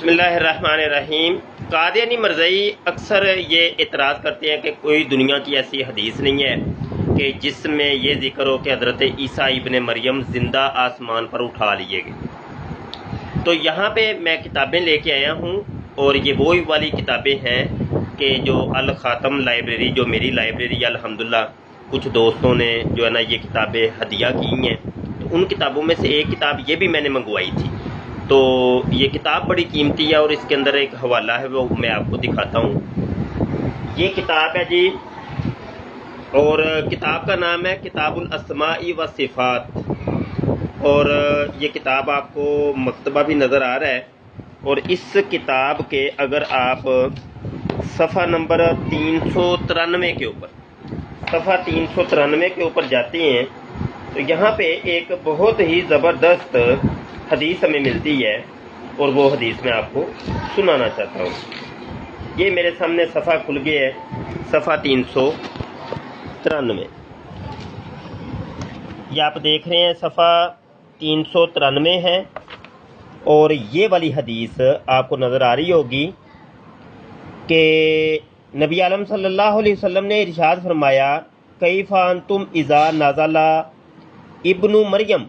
बिस्मिल्लाहिर्रहमानिर्रहीम। कादियानी मरज़ई अक्सर ये एतराज़ करते हैं कि कोई दुनिया की ऐसी हदीस नहीं है कि जिसमें ये जिक्र हो कि हज़रत ईसा इब्ने मरियम ज़िंदा आसमान पर उठा लिए गए। तो यहाँ पे मैं किताबें लेके आया हूँ और ये वही वाली किताबें हैं कि जो अल ख़ातम लाइब्रेरी, जो मेरी लाइब्रेरी अल्हम्दुलिल्लाह कुछ दोस्तों ने जो है ना ये किताबें हदिया की हैं, तो उन किताबों में से एक किताब ये भी मैंने मंगवाई थी। तो ये किताब बड़ी कीमती है और इसके अंदर एक हवाला है, वो मैं आपको दिखाता हूँ। ये किताब है जी, और किताब का नाम है किताबुल अस्माई व सिफ़ात, और ये किताब आपको मकतबा भी नज़र आ रहा है। और इस किताब के अगर आप सफ़ा नंबर 393 के ऊपर, सफ़ा 393 के ऊपर जाते हैं तो यहाँ पे एक बहुत ही ज़बरदस्त हदीस हमें मिलती है और वो हदीस मैं आपको सुनाना चाहता हूँ। ये मेरे सामने सफ़ा खुल गया है, सफ़ा 393। ये आप देख रहे हैं सफ़ा 393 है और ये वाली हदीस आपको नज़र आ रही होगी कि नबी आलम सल्लल्लाहु अलैहि वसल्लम ने इरशाद फरमाया, कैफ़ा अंतुम इज़ा नज़ला इब्नु मरियम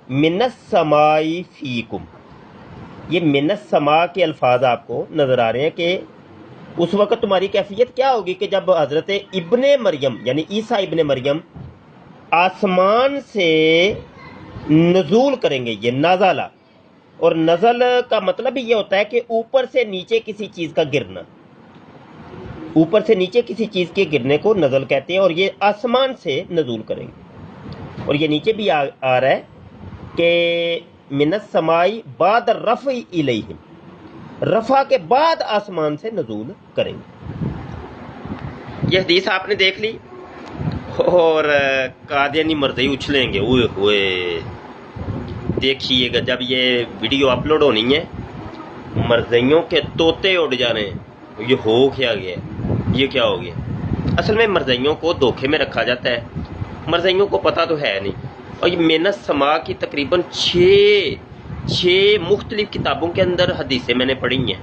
मिनस समाई फ़ीकुम। ये मिनस समा के अल्फाज आपको नज़र आ रहे हैं कि उस वक़्त तुम्हारी कैफियत क्या होगी कि जब हज़रत इब्ने मरियम यानी ईसा इब्ने मरियम आसमान से नज़ूल करेंगे। ये नज़ला, और नज़ल का मतलब ही ये होता है कि ऊपर से नीचे किसी चीज़ का गिरना, ऊपर से नीचे किसी चीज़ के गिरने को नज़ल कहते हैं। और ये आसमान से नज़ूल करेंगे। और ये नीचे भी आ रहा है कि मिनस समाई बाद रफ़ी इलैहिम, रफ़ा के बाद आसमान से नज़ूल करेंगे। यह हदीस आपने देख ली और कादियानी मरज़ई उछलेंगे, ओए होए। देखिएगा जब ये वीडियो अपलोड होनी है, मरज़इयों के तोते उड़ जा रहे हैं। ये हो क्या गया, ये क्या हो गया। असल में मरज़इयों को धोखे में रखा जाता है, मरज़इयों को पता तो है नहीं। और ये मिनस समा की तकरीबन छः मुख्तलिफ किताबों के अंदर हदीसें मैंने पढ़ी हैं।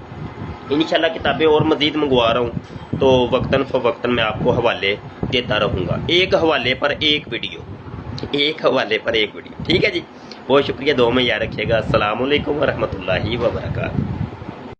इंशाल्लाह किताबें और मज़ीद मंगवा रहा हूँ तो वक्तन फ़वक्तन मैं आपको हवाले देता रहूँगा। एक हवाले पर एक वीडियो, एक हवाले पर एक वीडियो। ठीक है जी, बहुत शुक्रिया, दुआ में याद रखिएगा। अस्सलामु अलैकुम व रहमतुल्लाहि व बरकातहू।